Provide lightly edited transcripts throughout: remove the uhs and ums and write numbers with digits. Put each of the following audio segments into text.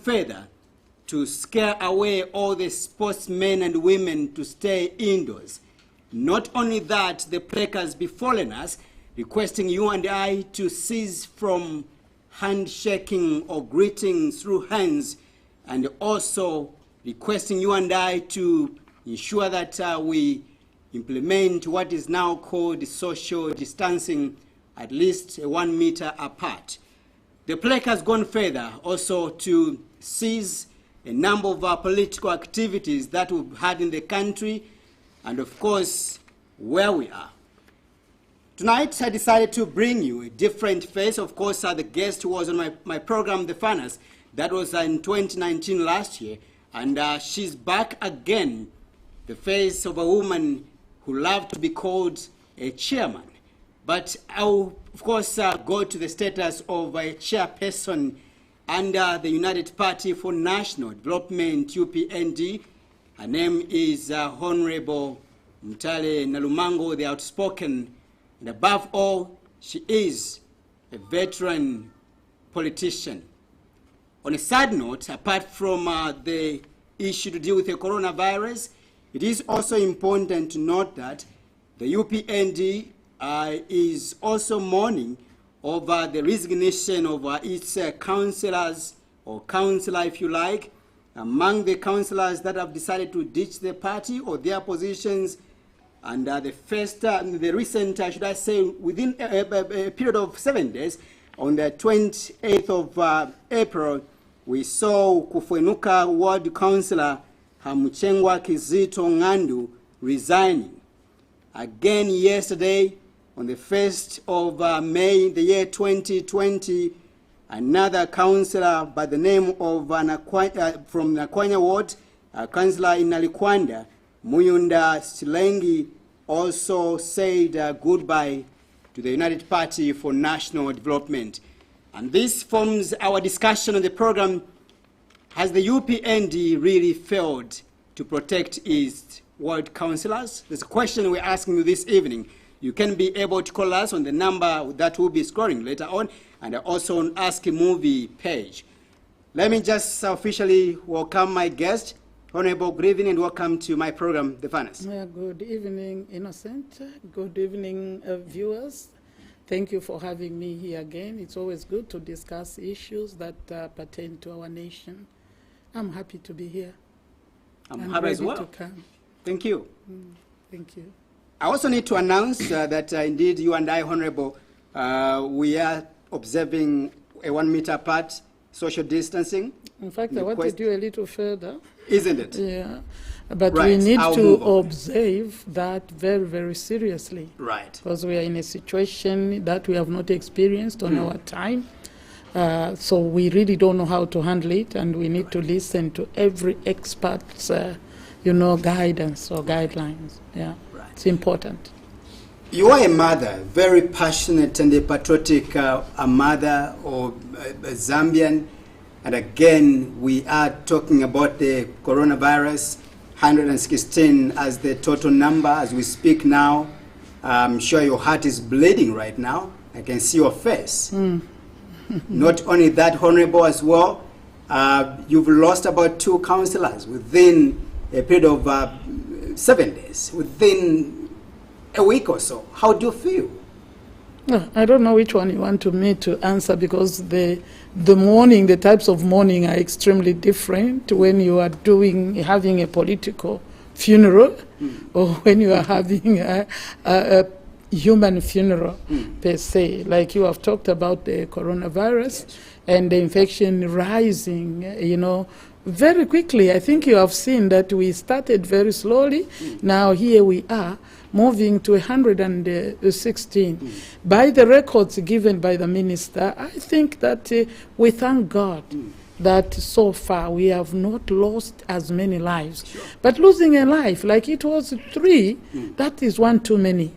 further to scare away all the sportsmen and women to stay indoors. Not only that, the plague has befallen us, requesting you and I to cease from handshaking or greeting through hands, and also requesting you and I to ensure that we implement what is now called social distancing, at least 1 meter apart. The plague has gone further also to seize a number of political activities that we've had in the country, and of course, where we are. Tonight, I decided to bring you a different face. Of course, the guest who was on my program, The Funners, that was in 2019 last year, and she's back again, the face of a woman who loved to be called a chairman. But I'll, of course, go to the status of a chairperson under the United Party for National Development, UPND. Her name is Honorable Mutale Nalumango, the outspoken, and above all, she is a veteran politician. On a side note, apart from the issue to deal with the coronavirus, it is also important to note that the UPND is also mourning over the resignation of its councillors, or councillor if you like. Among the councillors that have decided to ditch the party or their positions, and the recent, should I say, within a period of 7 days, on the 28th of April, we saw Kufwenuka Ward Councillor Hamuchengwa Kizito Ngandu resigning. Again yesterday, on the 1st of May, the year 2020, another councillor by the name of from Nakwanya Ward, councillor in Nalikwanda, Muyunda Silengi, also said goodbye to the United Party for National Development. And this forms our discussion on the program. Has the UPND really failed to protect its ward councillors? There's a question we're asking you this evening. You can be able to call us on the number that will be scrolling later on, and also on Ask Movie page. Let me just officially welcome my guest. Honorable, good evening and welcome to my program, The Funners. Good evening, Innocent. Good evening, viewers. Thank you for having me here again. It's always good to discuss issues that pertain to our nation. I'm happy to be here. I'm happy as well. To come. Thank you. Thank you. I also need to announce that indeed you and I, Honorable, we are observing a 1 meter apart social distancing. In fact, I want to do a little further. Isn't it? Yeah. But right. We need to observe that very, very seriously. Right. Because we are in a situation that we have not experienced on our time. So we really don't know how to handle it, and we need to listen to every expert's, guidance or guidelines. Yeah. Right. It's important. You are a mother, very passionate and a patriotic a mother or a Zambian. And again, we are talking about the coronavirus, 116 as the total number as we speak now. I'm sure your heart is bleeding right now. I can see your face. Not only that, Honorable, as well, you've lost about 2 councillors within a period of 7 days, within a week or so. How do you feel? I don't know which one you want me to answer, because the types of mourning are extremely different when you are having a political funeral or when you are having a human funeral per se. Like you have talked about the coronavirus and the infection rising, very quickly. I think you have seen that we started very slowly. Now here we are, moving to 116. By the records given by the minister, I think that we thank God that so far we have not lost as many lives. Sure. But losing a life, like it was 3, that is one too many,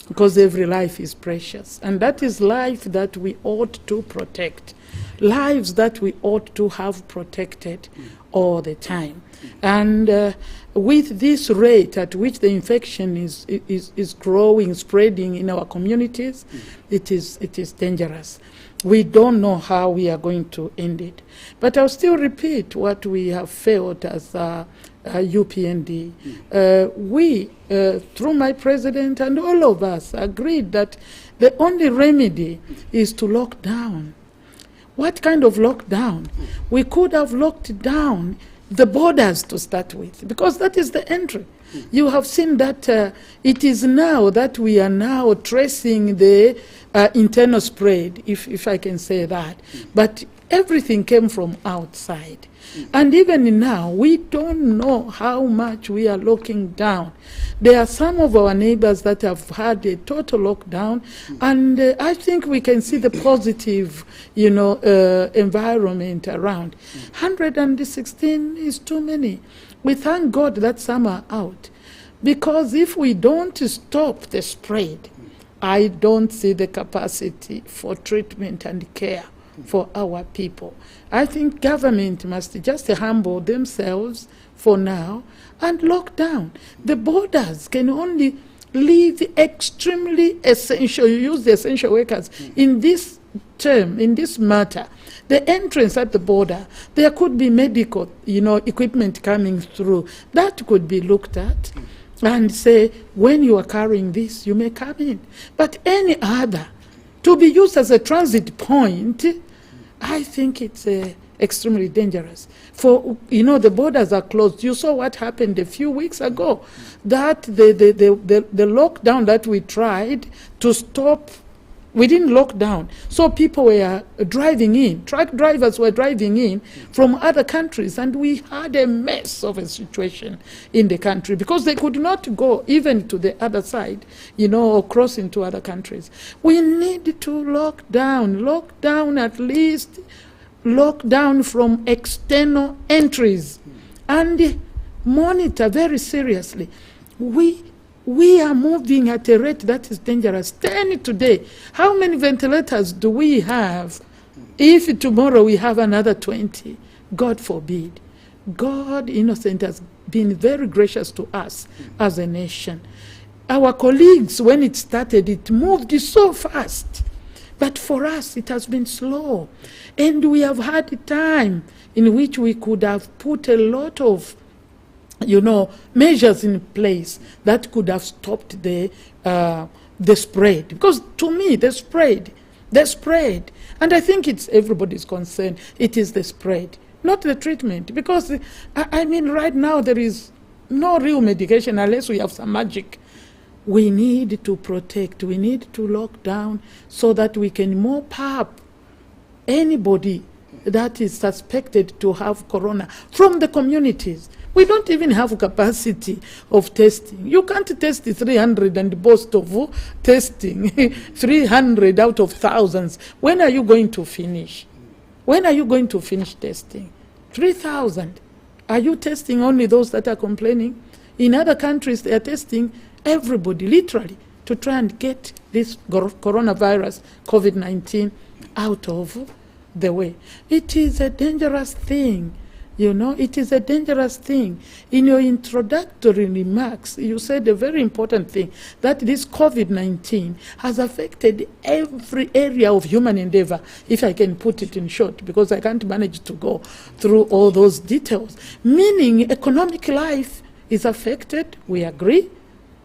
because every life is precious. And that is life that we ought to protect, lives that we ought to have protected all the time. And with this rate at which the infection is growing, spreading in our communities, it is dangerous. We don't know how we are going to end it. But I'll still repeat what we have felt as UPND. We, through my president and all of us, agreed that the only remedy is to lock down. What kind of lockdown? We could have locked down the borders to start with, because that is the entry. You have seen that it is now that we are now tracing the internal spread, if I can say that. But everything came from outside. And even now, we don't know how much we are locking down. There are some of our neighbors that have had a total lockdown, and I think we can see the positive, environment around. 116 is too many. We thank God that some are out, because if we don't stop the spread, I don't see the capacity for treatment and care for our people. I think government must just humble themselves for now and lock down. The borders can only leave extremely essential, you use the essential workers in this term, in this matter. The entrance at the border, there could be medical, equipment coming through. That could be looked at and say, when you are carrying this, you may come in. But any other, to be used as a transit point, I think it's extremely dangerous. For, the borders are closed. You saw what happened a few weeks ago, that the lockdown that we tried to stop, we didn't lock down. So people were driving in, truck drivers were driving in from other countries, and we had a mess of a situation in the country because they could not go even to the other side, or cross into other countries. We need to lock down at least, lock down from external entries and monitor very seriously. We are moving at a rate that is dangerous. 10 today. How many ventilators do we have if tomorrow we have another 20? God forbid. God, innocent, has been very gracious to us as a nation. Our colleagues, when it started, it moved so fast. But for us, it has been slow. And we have had time in which we could have put a lot of measures in place that could have stopped the spread. Because to me, the spread, and I think it's everybody's concern, it is the spread, not the treatment. Because, right now there is no real medication unless we have some magic. We need to protect, we need to lock down so that we can mop up anybody that is suspected to have corona from the communities. We don't even have capacity of testing. You can't test 300 and boast of testing 300 out of thousands. When are you going to finish? When are you going to finish testing? 3,000. Are you testing only those that are complaining? In other countries, they are testing everybody, literally, to try and get this coronavirus, COVID-19, out of the way. It is a dangerous thing. It is a dangerous thing. In your introductory remarks, you said a very important thing, that this COVID-19 has affected every area of human endeavor, if I can put it in short, because I can't manage to go through all those details. Meaning economic life is affected. We agree.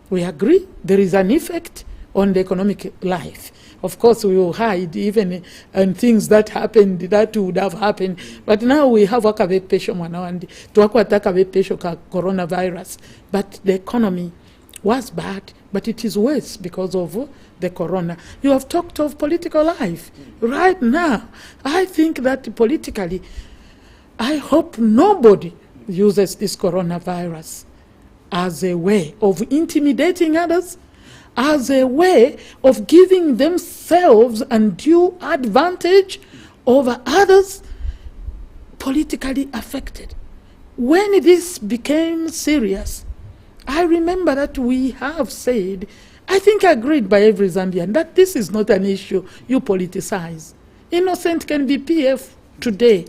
There is an effect on the economic life. Of course, we will hide even and things that happened, that would have happened. But now we have pesho mwanawandi, tuwakwataka pesho ka coronavirus. But the economy was bad, but it is worse because of the corona. You have talked of political life. Right now, I think that politically, I hope nobody uses this coronavirus as a way of intimidating others, as a way of giving themselves undue advantage over others politically affected. When this became serious, I remember that we have said, I think agreed by every Zambian, that this is not an issue you politicize. Innocent can be PF today.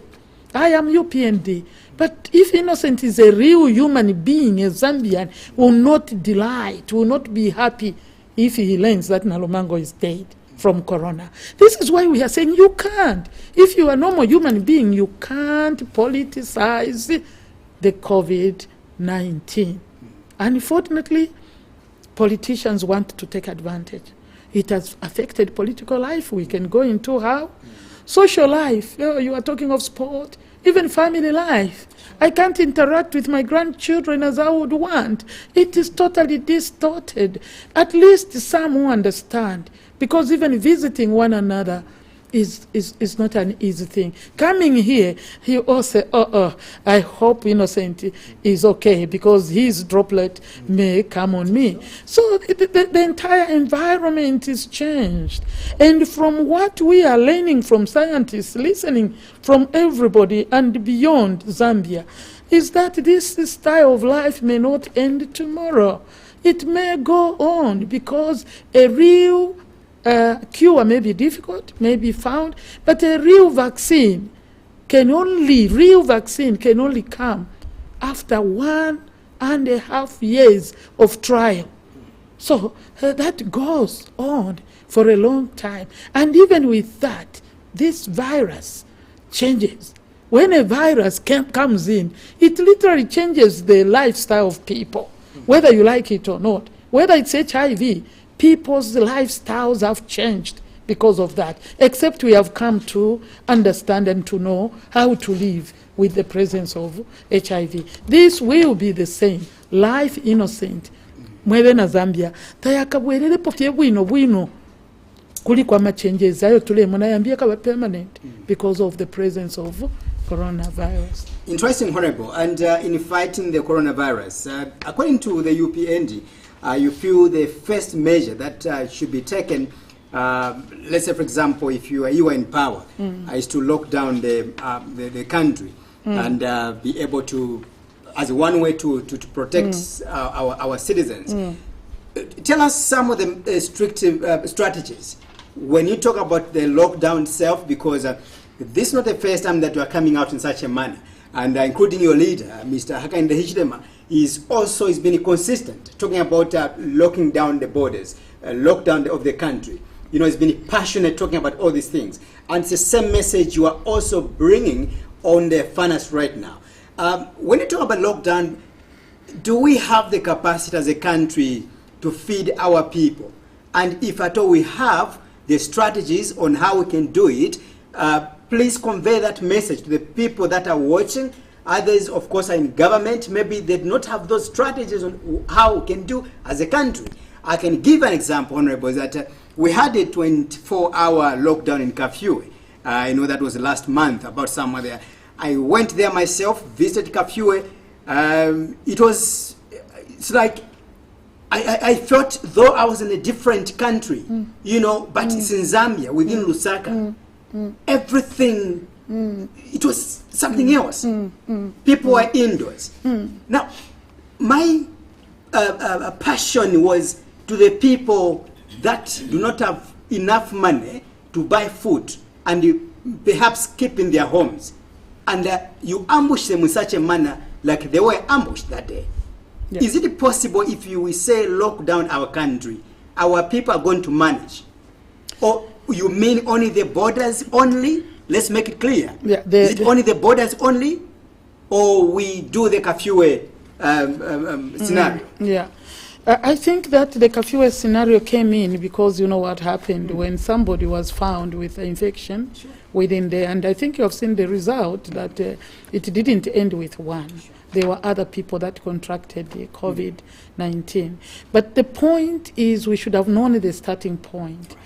I am UPND. But if Innocent is a real human being, a Zambian, will not delight, will not be happy if he learns that Nalomango is dead. from corona. This is why we are saying you can't. If you are a normal human being, you can't politicize the COVID-19. Unfortunately, politicians want to take advantage. It has affected political life. We can go into how? Social life. You are talking of sport, even family life. I can't interact with my grandchildren as I would want. It is totally distorted. At least some who understand. Because even visiting one another is not an easy thing. Coming here, he also, I hope Innocent is okay because his droplet may come on me. So the entire environment is changed. And from what we are learning from scientists, listening from everybody and beyond Zambia, is that this style of life may not end tomorrow. It may go on because a real cure may be difficult, may be found, but a real vaccine can only come after 1.5 years of trial. So that goes on for a long time. And even with that, this virus changes. When a virus comes in, it literally changes the lifestyle of people, whether you like it or not. Whether it's HIV, people's lifestyles have changed because of that, except we have come to understand and to know how to live with the presence of HIV. This will be the same. Life innocent. Mwele na Zambia. Tayakabwelele pofye bwino. Kuli kwa changes ayo tule munayambia kaba permanent because of the presence of coronavirus. Interesting, Honorable. And in fighting the coronavirus, according to the UPND, you feel the first measure that should be taken, let's say, for example, if you are in power, is to lock down the country and be able to, as one way to protect our citizens. Tell us some of the strict strategies when you talk about the lockdown itself, because this is not the first time that you are coming out in such a manner, and including your leader, Mr. Hakainde Hichilema, is been consistent talking about locking down the borders, lockdown of the country. You know, he's been passionate talking about all these things, and it's the same message you are also bringing on the finance right now. When you talk about lockdown, do we have the capacity as a country to feed our people? And if at all we have the strategies on how we can do it, please convey that message to the people that are watching. Others, of course, are in government. Maybe they do not have those strategies on how we can do as a country. I can give an example, Honorable, that we had a 24-hour lockdown in Kafue. I know that was last month, about somewhere there. I went there myself, visited Kafue. It's like, I felt though I was in a different country, you know, but it's in Zambia, within Lusaka. Everything, it was something else. People were indoors. Now, my passion was to the people that do not have enough money to buy food and perhaps keep in their homes. And you ambush them in such a manner like they were ambushed that day. Yeah. Is it possible if you say lock down our country, our people are going to manage? Or you mean only the borders only? Let's make it clear. Yeah, is it only the borders only? Or we do the Kafue scenario? Yeah. I think that the Kafue scenario came in because you know what happened when somebody was found with an infection within there. And I think you have seen the result that it didn't end with one. There were other people that contracted the COVID-19. But the point is we should have known the starting point.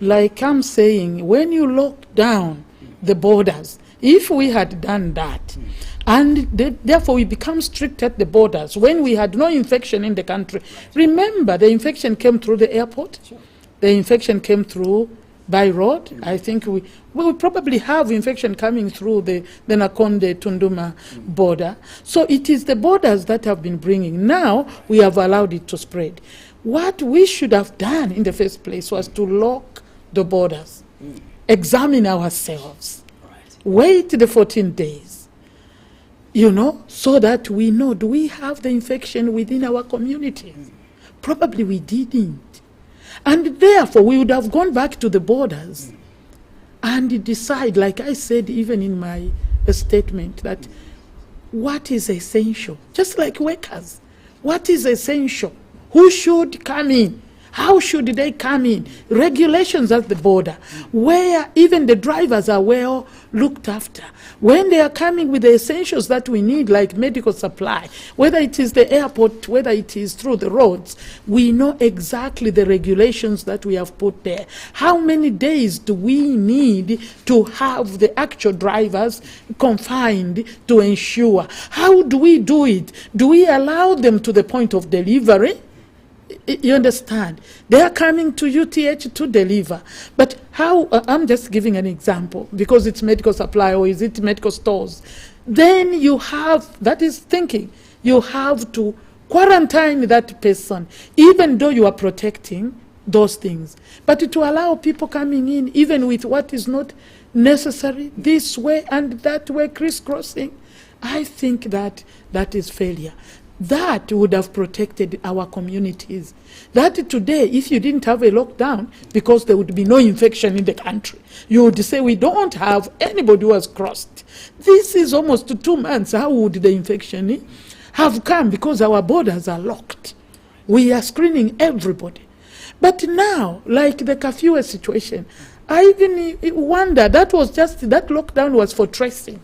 Like I'm saying, when you lock down the borders, if we had done that, and therefore we become strict at the borders, when we had no infection in the country, remember the infection came through the airport, the infection came through by road. I think we will probably have infection coming through the Nakonde-Tunduma border. So it is the borders that have been bringing. Now we have allowed it to spread. What we should have done in the first place was to lock the borders, examine ourselves, wait the 14 days, you know, so that we know, do we have the infection within our communities? Probably we didn't. And therefore, we would have gone back to the borders and decide, like I said even in my statement, that what is essential, just like workers, what is essential, who should come in, how should they come in, regulations at the border, where even the drivers are well looked after, when they are coming with the essentials that we need, like medical supply, whether it is the airport, whether it is through the roads, we know exactly the regulations that we have put there. How many days do we need to have the actual drivers confined to ensure? How do we do it? Do we allow them to the point of delivery? You understand? They are coming to UTH to deliver. But how, I'm just giving an example, because it's medical supply or is it medical stores. Then you have, that is thinking, you have to quarantine that person, even though you are protecting those things. But to allow people coming in, even with what is not necessary, this way and that way, crisscrossing, I think that that is failure. That would have protected our communities. That today, if you didn't have a lockdown, because there would be no infection in the country, you would say we don't have anybody who has crossed. This is almost 2 months. How would the infection have come? Because our borders are locked. We are screening everybody. But now, like the curfew situation, I even wonder, that lockdown was for tracing.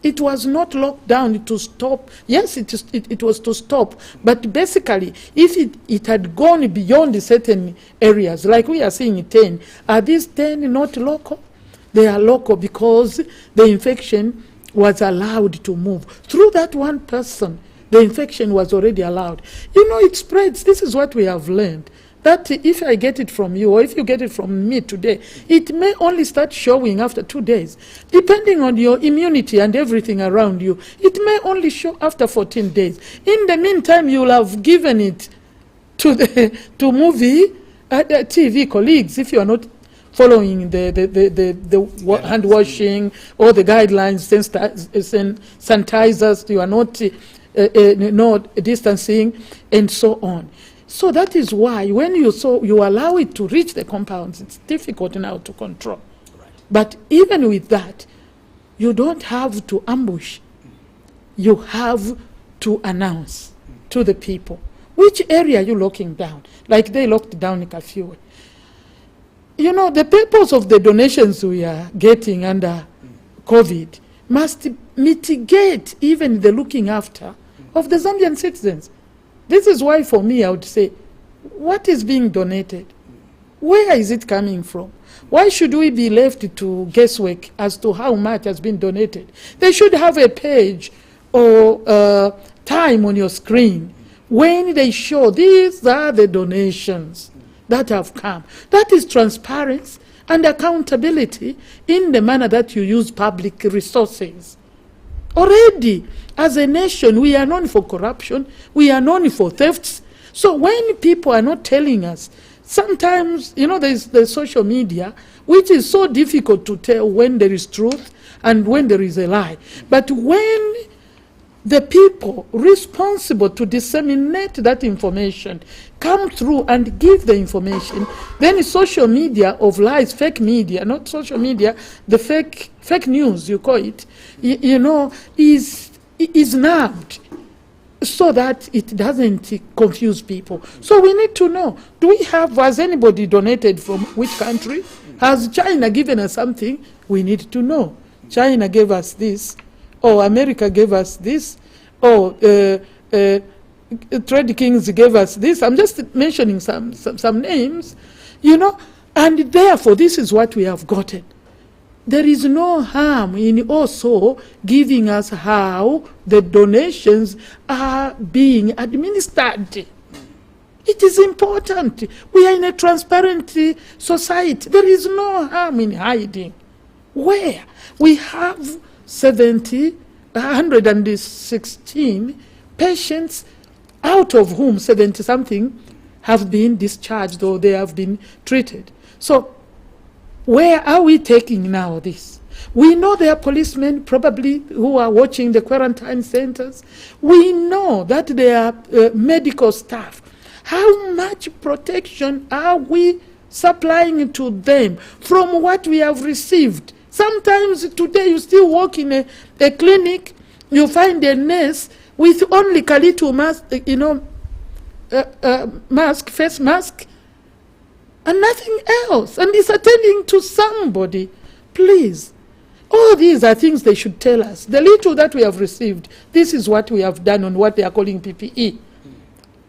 It was not locked down to stop. Yes, it was to stop. But basically, if it had gone beyond certain areas, like we are seeing 10, are these 10 not local? They are local because the infection was allowed to move. Through that one person, the infection was already allowed. You know, it spreads. This is what we have learned. That if I get it from you, or if you get it from me today, it may only start showing after 2 days. Depending on your immunity and everything around you, it may only show after 14 days. In the meantime, you'll have given it to Muvi TV colleagues if you are not following the hand washing or the guidelines, sanitizers, you are not distancing, and so on. So that is why when you allow it to reach the compounds, it's difficult now to control. Right. But even with that, you don't have to ambush. You have to announce to the people which area you're locking down. Like they locked down in curfew. You know, the purpose of the donations we are getting under COVID must mitigate even the looking after of the Zambian citizens. This is why, for me, I would say, what is being donated? Where is it coming from? Why should we be left to guesswork as to how much has been donated? They should have a page or time on your screen when they show these are the donations that have come. That is transparency and accountability in the manner that you use public resources. Already, as a nation, we are known for corruption. We are known for thefts. So when people are not telling us, sometimes, you know, there's the social media, which is so difficult to tell when there is truth and when there is a lie. But when the people responsible to disseminate that information come through and give the information, then social media of lies, fake media, not social media, the fake news, you call it, you know, is nabbed so that it doesn't confuse people. So we need to know, has anybody donated from which country? Has China given us something? We need to know. China gave us this, or America gave us this, or Trade Kings gave us this. I'm just mentioning some names, you know, and therefore this is what we have gotten. There is no harm in also giving us how the donations are being administered. It is important. We are in a transparent society. There is no harm in hiding. Where we have 116 patients, out of whom 70-something have been discharged or they have been treated. So where are we taking now this? We know there are policemen probably who are watching the quarantine centers. We know that there are medical staff. How much protection are we supplying to them from what we have received? Sometimes today you still walk in a clinic, you find a nurse with only Kalitu mask, mask, face mask, and nothing else, and is attending to somebody. Please, all these are things they should tell us. The little that we have received, this is what we have done on what they are calling PPE,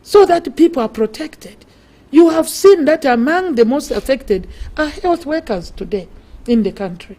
so that people are protected. You have seen that among the most affected are health workers today in the country.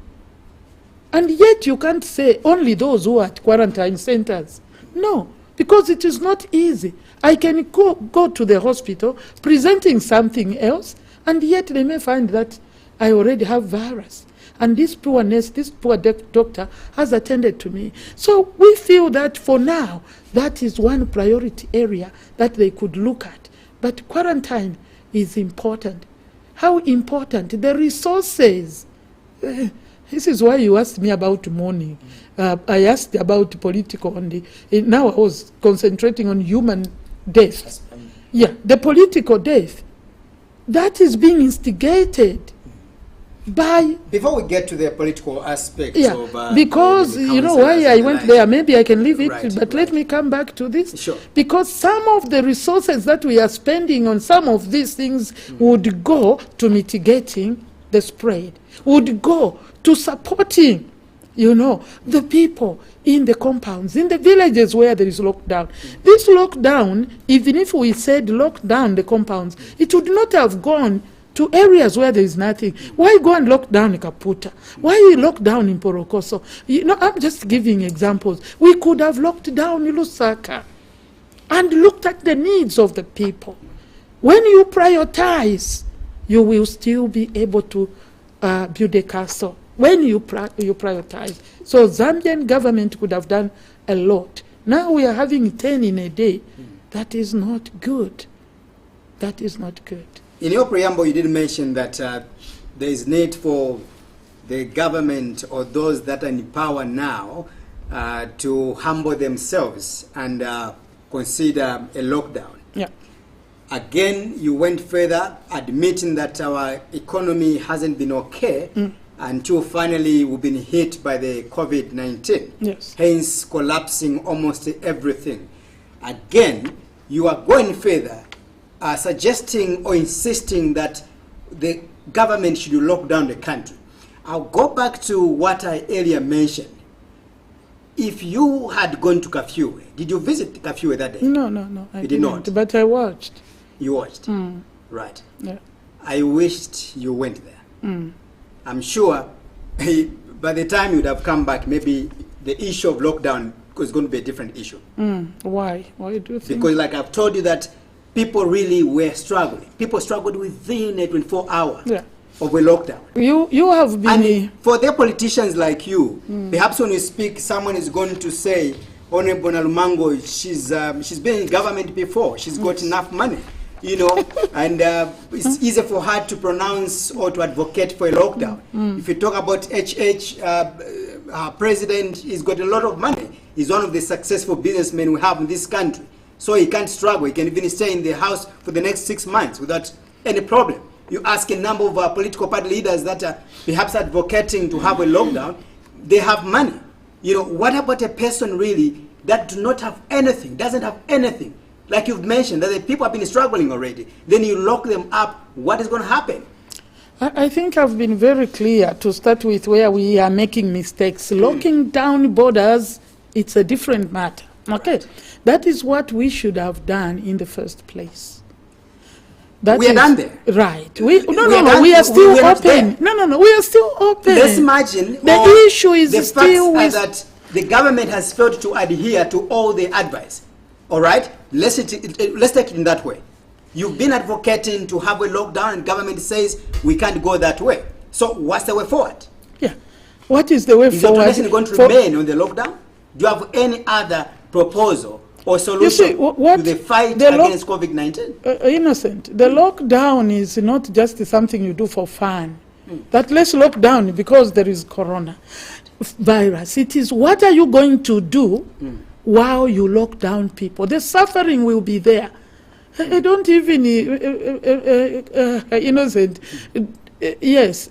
And yet you can't say only those who are at quarantine centers. No, because it is not easy. I can go to the hospital presenting something else, and yet they may find that I already have virus. And this poor nurse, this poor doctor has attended to me. So we feel that for now, that is one priority area that they could look at. But quarantine is important. How important? The resources. This is why you asked me about mourning. I asked about political only. Now I was concentrating on human death. Yeah, the political death. That is being instigated by... Before we get to the political aspect of... because, you know, why I went there, maybe I can leave it, but let me come back to this. Sure. Because some of the resources that we are spending on some of these things would go to mitigating the spread, would go to supporting, you know, the people in the compounds, in the villages where there is lockdown. This lockdown, even if we said lock down the compounds, it would not have gone to areas where there is nothing. Why go and lock down in Kaputa? Why you lock down in Porokoso? You know, I'm just giving examples. We could have locked down in Lusaka and looked at the needs of the people. When you prioritize, you will still be able to build a castle. When you prioritize. So Zambian government could have done a lot. Now we are having 10 in a day. That is not good. That is not good. In your preamble, you did mention that there is need for the government or those that are in power now to humble themselves and consider a lockdown. Yeah. Again, you went further, admitting that our economy hasn't been okay until finally we've been hit by the COVID-19. Yes. Hence, collapsing almost everything. Again, you are going further, suggesting or insisting that the government should lock down the country. I'll go back to what I earlier mentioned. If you had gone to Kafue, did you visit Kafue that day? No, I did not. But I watched. You watched? Right. Yeah. I wished you went there. I'm sure by the time you'd have come back, maybe the issue of lockdown was going to be a different issue. Why? Why do you think? Because like I've told you that people really were struggling. People struggled within a 24 hours of a lockdown. You have been... And for the politicians like you, perhaps when you speak, someone is going to say, Honorable Nalumango, she's been in government before. She's got enough money, you know, and it's easy for her to pronounce or to advocate for a lockdown. If you talk about HH, our president, he's got a lot of money. He's one of the successful businessmen we have in this country. So he can't struggle. He can even stay in the house for the next 6 months without any problem. You ask a number of our political party leaders that are perhaps advocating to have a lockdown, they have money. You know, what about a person really that do not have anything, doesn't have anything? Like you've mentioned, that the people have been struggling already. Then you lock them up, what is going to happen? I think I've been very clear to start with where we are making mistakes. Locking down borders, it's a different matter. Okay, that is what we should have done in the first place. We are done there. Right. We are still open. No, we are still open. Let's imagine the issue is the still facts are that the government has failed to adhere to all the advice. All right? Let's take it in that way. You've been advocating to have a lockdown and government says we can't go that way. So what's the way forward? Yeah. What is the way forward? Is the going to remain on the lockdown? Do you have any other proposal or solution to the fight against COVID-19? Innocent. The lockdown is not just something you do for fun. That let's lock down because there is corona virus. It is what are you going to do while you lock down people? The suffering will be there. I don't even, innocent. Yes,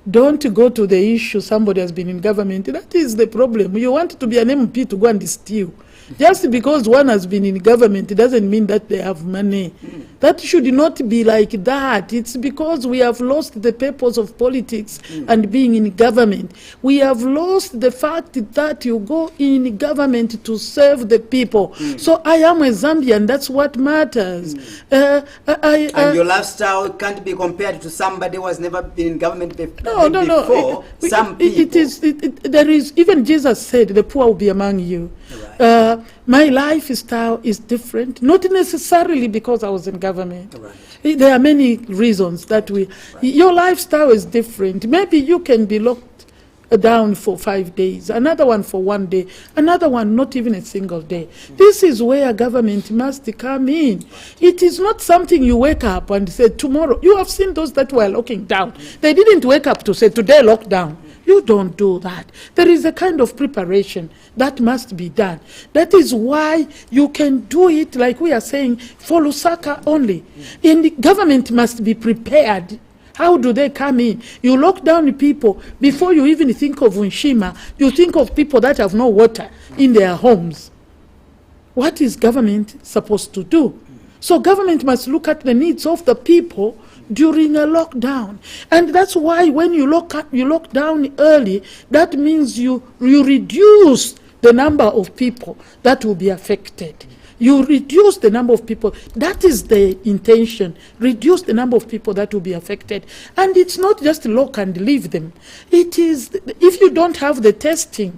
don't go to the issue somebody has been in government. That is the problem. You want to be an MP to go and steal. Just because one has been in government, it doesn't mean that they have money. That should not be like that. It's because we have lost the purpose of politics and being in government. We have lost the fact that you go in government to serve the people. So I am a Zambian, that's what matters. And your lifestyle can't be compared to somebody who has never been in government before. No. Some people. There is, even Jesus said, the poor will be among you. Right. My lifestyle is different, not necessarily because I was in government. Right. There are many reasons that your lifestyle is different. Maybe you can be locked down for 5 days, another one for 1 day, another one not even a single day. This is where government must come in. It is not something you wake up and say tomorrow. You have seen those that were locking down. They didn't wake up to say today lockdown. You don't do that. There is a kind of preparation that must be done. That is why you can do it, like we are saying, for Lusaka only. And the government must be prepared. How do they come in? You lock down people. Before you even think of Unshima, you think of people that have no water in their homes. What is government supposed to do? So government must look at the needs of the people during a lockdown. And that's why when you lock down early, that means you reduce the number of people that will be affected. You reduce the number of people. That is the intention. Reduce the number of people that will be affected. And it's not just lock and leave them. It is, if you don't have the testing,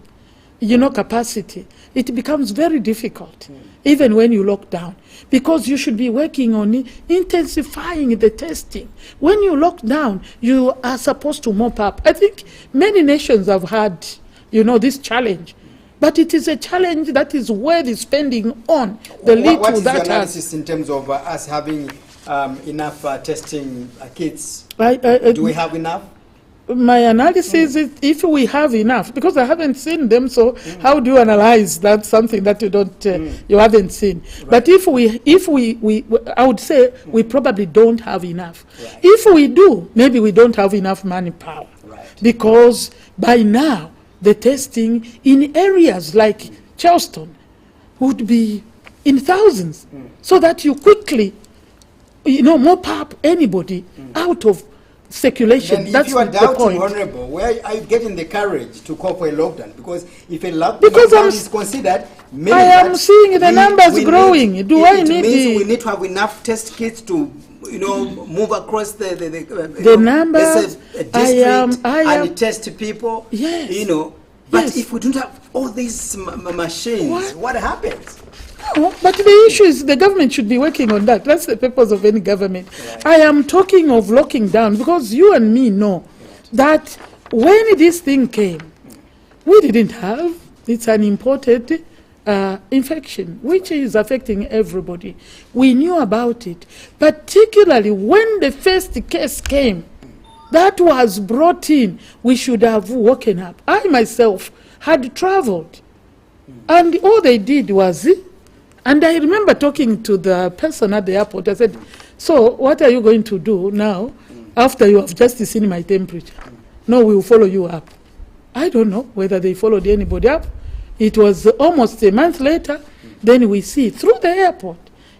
capacity, it becomes very difficult, even when you lock down, because you should be working on intensifying the testing. When you lock down, you are supposed to mop up. I think many nations have had, this challenge, but it is a challenge that is worth spending on the little what is that your analysis in terms of us having enough testing kits? Do we have enough? My analysis is if we have enough, because I haven't seen them, so how do you analyze that something that you don't, you haven't seen? Right. But if we, I would say we probably don't have enough. Right. If we do, maybe we don't have enough manpower, because by now the testing in areas like Charleston would be in thousands, so that you quickly, mop up anybody out of circulation. Then that's if you are the doubting, point. Honorable, where are you getting the courage to call for a lockdown? Because if a lockdown is considered, I am seeing the numbers growing. We need to have enough test kits to, move across the numbers. And test people. Yes. But if we don't have all these machines, what happens? No, but the issue is the government should be working on that. That's the purpose of any government. Right. I am talking of locking down because you and me know that when this thing came, we didn't have, it's an imported infection, which is affecting everybody. We knew about it, particularly when the first case came, that was brought in, we should have woken up. I myself had traveled, and all they did was, and I remember talking to the person at the airport. I said, so what are you going to do now after you have just seen my temperature? No, we will follow you up. I don't know whether they followed anybody up. It was almost a month later. Then we see through the airport,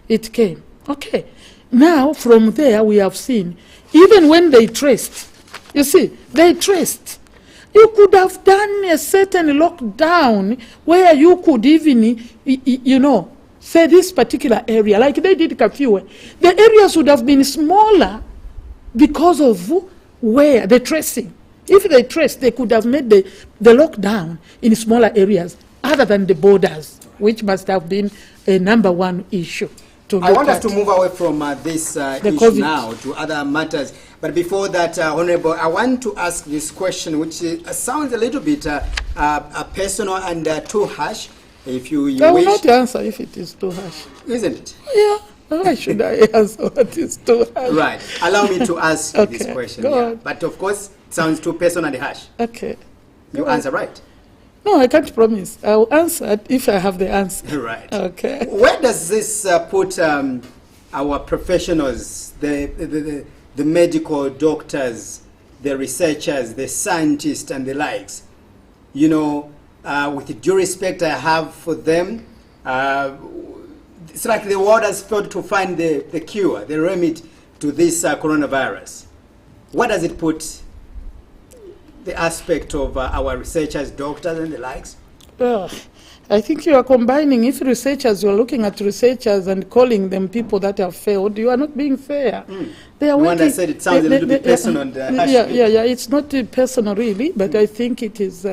it came. Okay. Now, from there, we have seen, even when they traced, you see, they traced. You could have done a certain lockdown where you could even, say this particular area, like they did curfew. The areas would have been smaller because of where the tracing. If they traced, they could have made the lockdown in smaller areas other than the borders, which must have been a #1 issue. I want us to move away from this issue COVID now to other matters. But before that, Honorable, I want to ask this question, which sounds a little bit personal and too harsh. If you I will not answer if it is too harsh. Isn't it? Yeah. Why should I answer what is too harsh? Right. Allow me to ask this question. Go on. But of course, it sounds too personal and harsh. Okay. You answer right. No, I can't promise. I will answer if I have the answer. Right. Okay. Where does this put our professionals, the medical doctors, the researchers, the scientists, and the likes, you know, with due respect I have for them, it's like the world has failed to find the cure, the remedy to this coronavirus. What does it put the aspect of our researchers, doctors, and the likes? I think you are combining. If researchers, you are looking at researchers and calling them people that have failed, you are not being fair. They are One that said it sounds a little bit personal. Yeah. It's not personal really, but I think it is.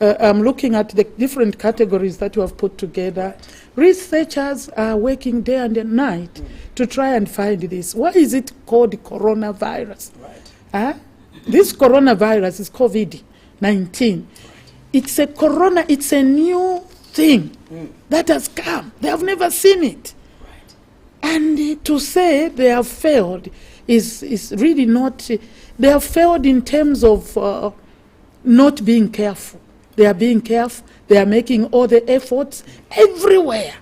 I'm looking at the different categories that you have put together. Researchers are working day and night to try and find this. Why is it called coronavirus? Right. This coronavirus is COVID-19. It's a it's a new thing that has come. They have never seen it. Right. And to say they have failed is really not, they have failed in terms of not being careful. They are being careful. They are making all the efforts everywhere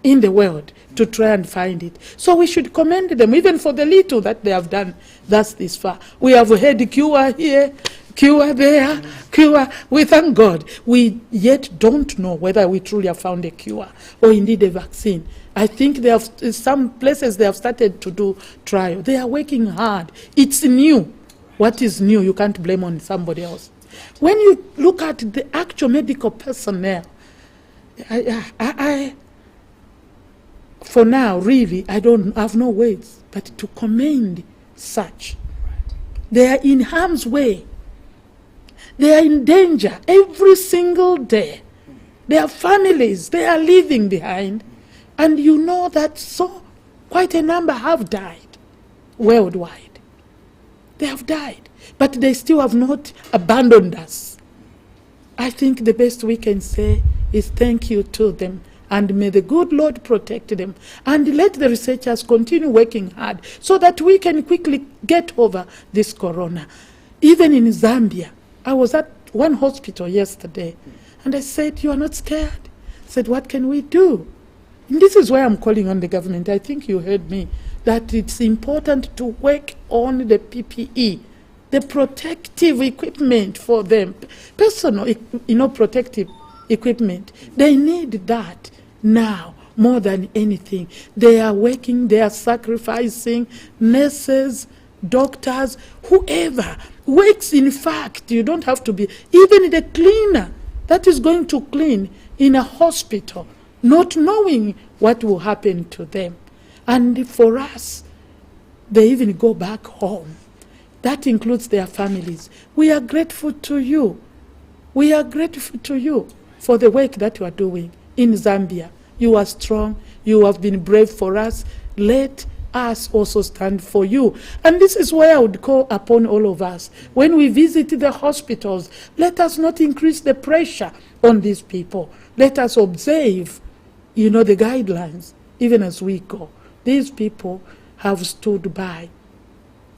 in the world to try and find it. So we should commend them, even for the little that they have done thus this far. We have had cure here, cure there, cure. We thank God. We yet don't know whether we truly have found a cure or indeed a vaccine. I think they have, some places they have started to do trial. They are working hard. It's new. What is new, you can't blame on somebody else. When you look at the actual medical personnel, for now, really, I have no words but to commend such. They are in harm's way. They are in danger every single day. Their families, they are leaving behind. And you know that quite a number have died worldwide. They have died. But they still have not abandoned us. I think the best we can say is thank you to them. And may the good Lord protect them. And let the researchers continue working hard so that we can quickly get over this corona. Even in Zambia, I was at one hospital yesterday. And I said, you are not scared? I said, what can we do? And this is why I'm calling on the government. I think you heard me. That it's important to work on the PPE. The protective equipment for them, personal, protective equipment. They need that now more than anything. They are working, they are sacrificing. Nurses, doctors, whoever works. In fact, you don't have to be, even the cleaner that is going to clean in a hospital, not knowing what will happen to them. And for us, they even go back home. That includes their families. We are grateful to you. We are grateful to you for the work that you are doing in Zambia. You are strong. You have been brave for us. Let us also stand for you. And this is why I would call upon all of us. When we visit the hospitals, let us not increase the pressure on these people. Let us observe, the guidelines, even as we go. These people have stood by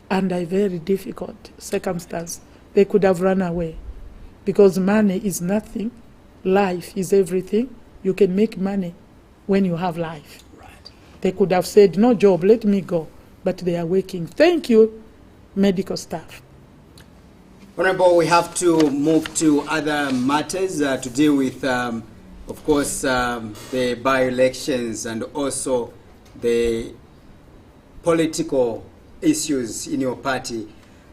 under a very difficult circumstance. They could have run away because money is nothing. Life is everything. You can make money when you have life. Right. They could have said, no job, let me go. But they are working. Thank you, medical staff. Honorable, we have to move to other matters to deal with, of course, the by-elections and also the political issues in your party.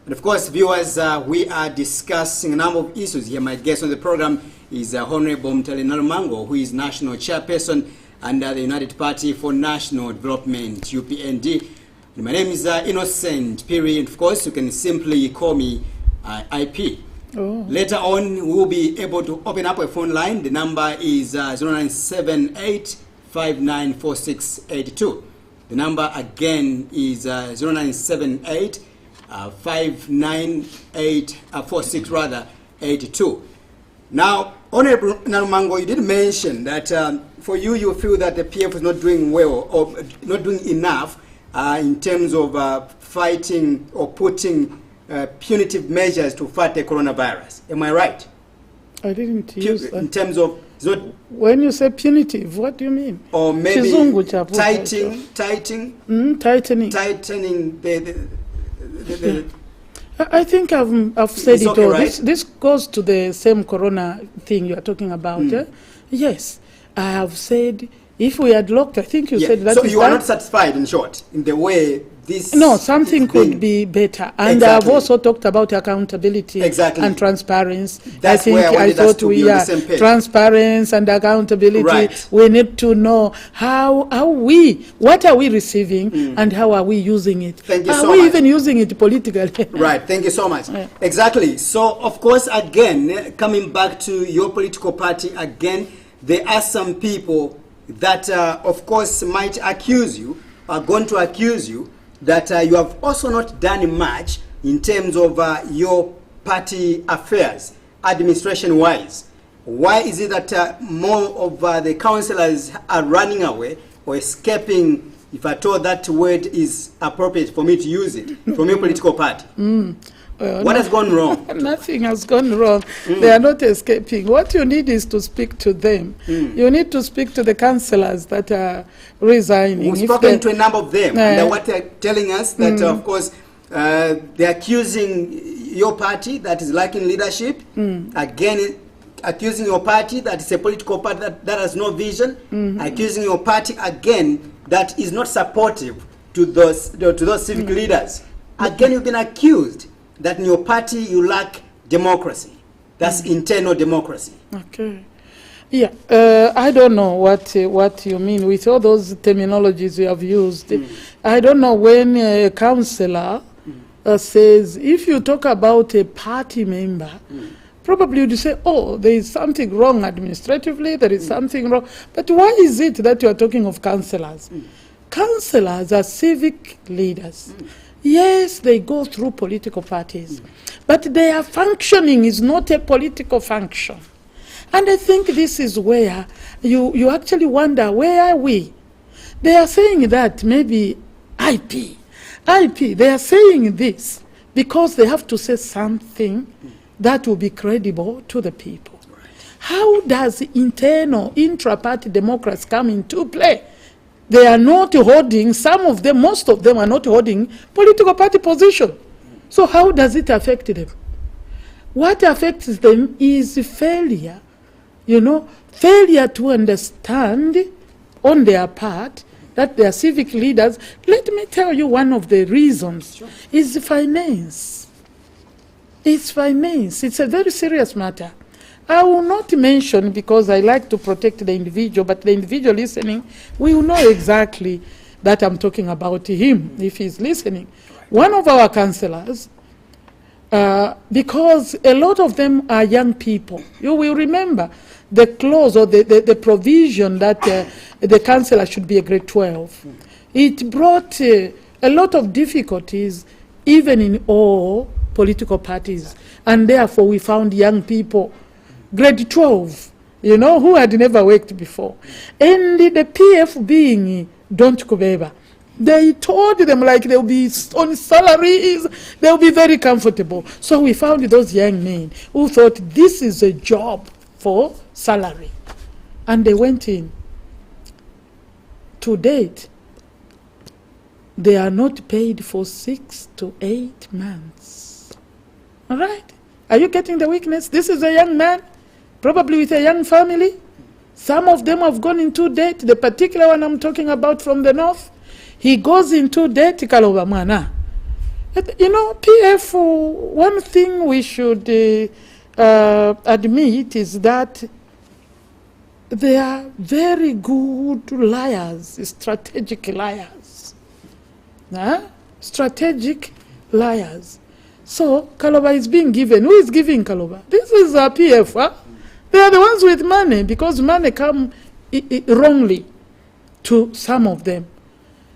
And of course, viewers, we are discussing a number of issues here. My guest on the program is Honorable Mutale Nalumango, who is National Chairperson under the United Party for National Development, UPND. And my name is Innocent Piri, and of course, you can simply call me IP. Oh. Later on, we will be able to open up a phone line. The number is 0978-594682. The number again is 0978-598-4682. Now, Honorable Nalumango, you did mention that for you feel that the PF is not doing well or not doing enough in terms of fighting or putting punitive measures to fight the coronavirus. Am I right? I didn't use that. In terms of It's not. When you say punitive, what do you mean? Or maybe Chizungu chapu- tightening the I think I've said It's it okay, all. right? This goes to the same corona thing you are talking about. Yes, I have said if we had locked, I think you said that. So is you are that- not satisfied, in short, in the way this. No, something is could being- be better. And Exactly. I've also talked about accountability Exactly. and transparency. That's I think where I wanted us thought to we be on the are same page. transparency and accountability. Right. We need to know what are we receiving and how are we using it? Thank you are so we much. even using it politically? Right, thank you so much. Yeah. Exactly. So, of course, again, coming back to your political party, again, there are some people that, of course, might accuse you, are going to accuse you, that you have also not done much in terms of your party affairs, administration-wise. Why is it that more of the councillors are running away or escaping, if at all that word is appropriate for me to use it, from your political party? What has gone wrong? Nothing has gone wrong. They are not escaping. What you need is to speak to them. You need to speak to the councillors that are resigning. We've If spoken they- to a number of them, and what they're telling us that, of course, they're accusing your party that is lacking leadership. Again, accusing your party that is a political party that has no vision. Accusing your party again that is not supportive to those civic leaders. Again, you've been accused that in your party you lack democracy. That's internal democracy. Okay. Yeah, I don't know what you mean with all those terminologies you have used. I don't know when a councillor says, if you talk about a party member, probably you'd say, oh, there is something wrong administratively, there is something wrong. But why is it that you are talking of councillors? Councillors are civic leaders. Yes, they go through political parties, but their functioning is not a political function. And I think this is where you actually wonder, where are we? They are saying that maybe IP, they are saying this because they have to say something that will be credible to the people. How does internal, intra-party democracy come into play? They are not holding, some of them, most of them are not holding political party position. So how does it affect them? What affects them is failure, failure to understand on their part that they are civic leaders. Let me tell you one of the reasons is finance. It's finance. It's a very serious matter. I will not mention because I like to protect the individual, but the individual listening will know exactly that I'm talking about him if he's listening. One of our councillors, because a lot of them are young people, you will remember the clause or the provision that the councillor should be a grade 12. It brought a lot of difficulties even in all political parties, and therefore we found young people grade 12, who had never worked before. And the PF being don't kubeba, they told them like they'll be on salaries, they'll be very comfortable. So we found those young men who thought this is a job for salary. And they went in. To date, they are not paid for 6 to 8 months. All right? Are you getting the weakness? This is a young man, probably with a young family. Some of them have gone into debt. The particular one I'm talking about from the north, he goes into debt. Kaloba mwana. PF, one thing we should admit is that they are very good liars, strategic liars. Strategic liars. So Kaloba is being given. Who is giving Kaloba? This is a PF. They are the ones with money because money come wrongly to some of them.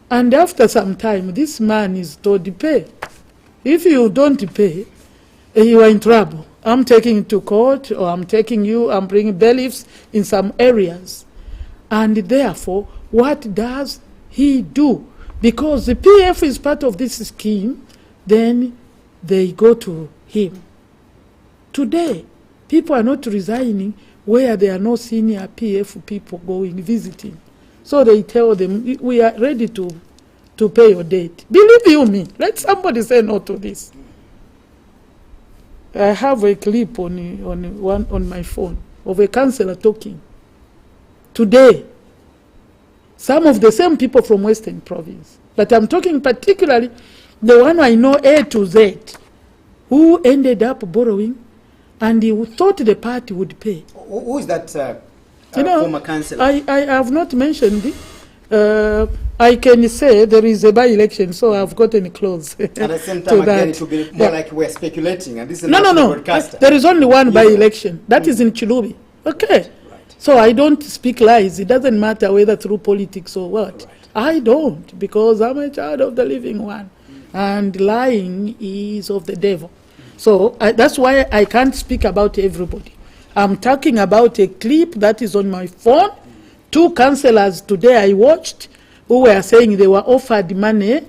And after some time, this man is told to pay. If you don't pay, you are in trouble. I'm taking you to court, or I'm bringing bailiffs in some areas. And therefore, what does he do? Because the PF is part of this scheme, then they go to him. Today, people are not resigning where there are no senior PF people going, visiting. So they tell them, we are ready to pay your debt. Believe you me, let somebody say no to this. I have a clip on my phone of a councillor talking. Today, some of the same people from Western Province, but I'm talking particularly the one I know A to Z, who ended up borrowing, and he thought the party would pay. Who is that former councillor? I have not mentioned it. I can say there is a by-election, so I've gotten close. At the same time, again, it will be more like we're speculating, and this is no. broadcaster. There is only one by-election. That is in Chilubi. Okay. Right. So I don't speak lies. It doesn't matter whether through politics or what. Right. I don't, because I'm a child of the living one. And lying is of the devil. So that's why I can't speak about everybody. I'm talking about a clip that is on my phone. 2 councillors today I watched who were saying they were offered money.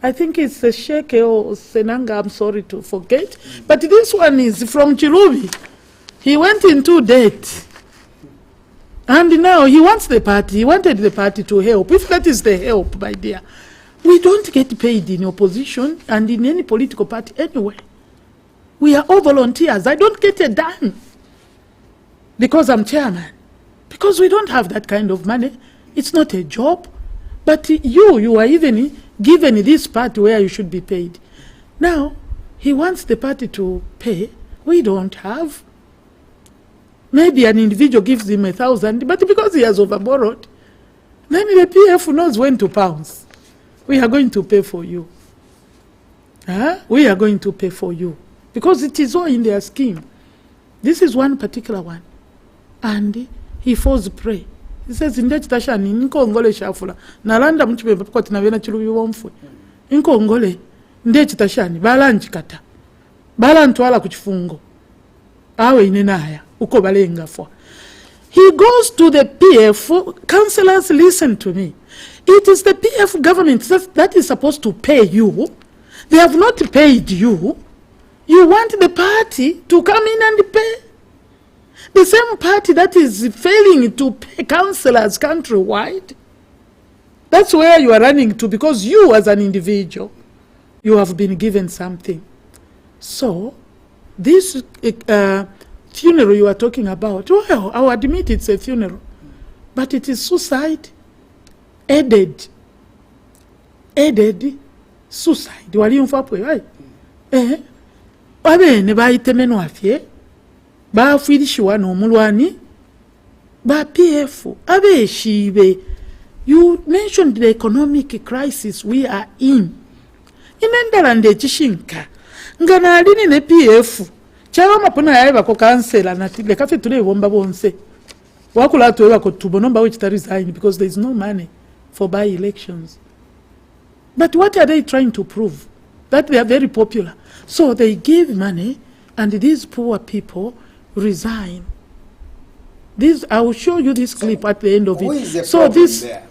I think it's a Sheikh or Senanga, I'm sorry to forget. But this one is from Chilubi. He went into debt. And now he wants the party. He wanted the party to help. If that is the help, my dear, we don't get paid in opposition and in any political party anyway. We are all volunteers. I don't get a dime because I'm chairman. Because we don't have that kind of money. It's not a job. But you are even given this part where you should be paid. Now, he wants the party to pay. We don't have. Maybe an individual gives him 1,000, but because he has overborrowed, then the PF knows when to pounce. We are going to pay for you. We are going to pay for you. Because it is all in their scheme. This is one particular one. And he falls prey. He says, Indechi tashani, nko ngole shafula. Nalanda mchipe kwa tinavena chilubi wamfwe. Nko ngole, Indechi tashani, bala nchikata. Bala ntuala kuchifungo. Awe inenaya, uko balenga fwa. He goes to the PF, councillors, listen to me. It is the PF government that is supposed to pay you. They have not paid you. You want the party to come in and pay. The same party that is failing to pay councillors countrywide. That's where you are running to, because you as an individual, you have been given something. So, this funeral you are talking about, well, I'll admit it's a funeral, but it is suicide, aided suicide. Wali mfapwe, right? Wabene bayitemeno afye, bafirishiwa n'omulwani, ba PF, abeshibe. You mentioned the economic crisis we are in. Inendala ndechishinka. Ngana alini ne PF. Chaba mapona yae bako kansela nati le kafe tule bomba bonse. Wakula tuwe bako tubonomba which that resign because there is no money for by-elections. But what are they trying to prove? That they are very popular. So they give money and these poor people resign. This, I will show you this clip at the end of it. So this there?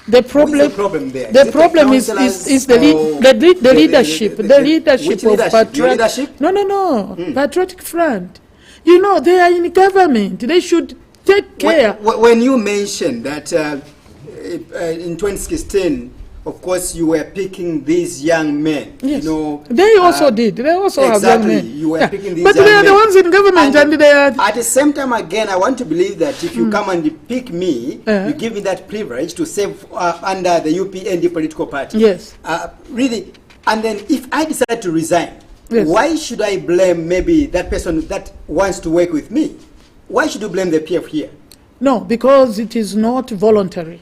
The problem there? The problem is the leadership. The leadership of Patriotic. No. Patriotic Front. You know, they are in government. They should take care. When you mentioned that in 2016, of course, you were picking these young men. Yes. You know, they also did. They also have young men. You were picking these but young they are men. the ones in government, and they are. At the same time, again, I want to believe that if you come and pick me, you give me that privilege to serve under the UPND political party. Yes. Really, and then if I decide to resign, yes, why should I blame maybe that person that wants to work with me? Why should you blame the PF here? No, because it is not voluntary.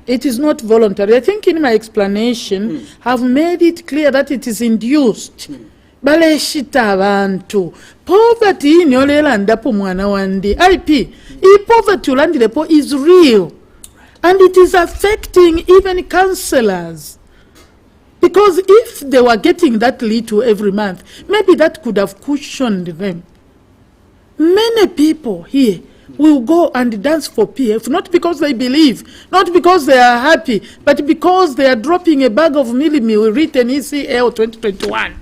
It is not voluntary. I think in my explanation, I've made it clear that it is induced. Baleshita abantu. Poverty nyolela ndapo mwana wandi. IP. Poverty ulandilepo is real. And it is affecting even councillors. Because if they were getting that little every month, maybe that could have cushioned them. Many people here will go and dance for PF, not because they believe, not because they are happy, but because they are dropping a bag of meal written ECL 2021.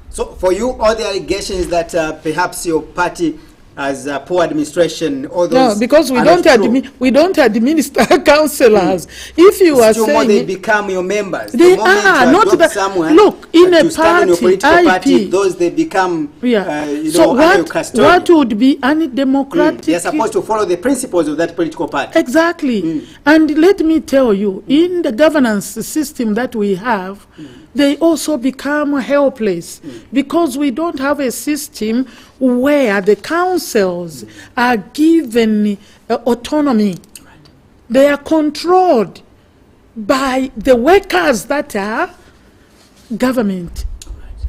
So for you, all the allegations that perhaps your party as poor administration, all No, those because we are don't not true. we don't administer councillors. If you are Still more, saying they become your members. they The moment are you not adopt that. someone Look, in a to stand on your party, political party, IP, those they become, yeah. you So know, under your custodian. what would be undemocratic? They are supposed to follow the principles of that political party. Exactly. And let me tell you, in the governance system that we have, they also become helpless because we don't have a system where the councils are given autonomy. They are controlled by the workers that are government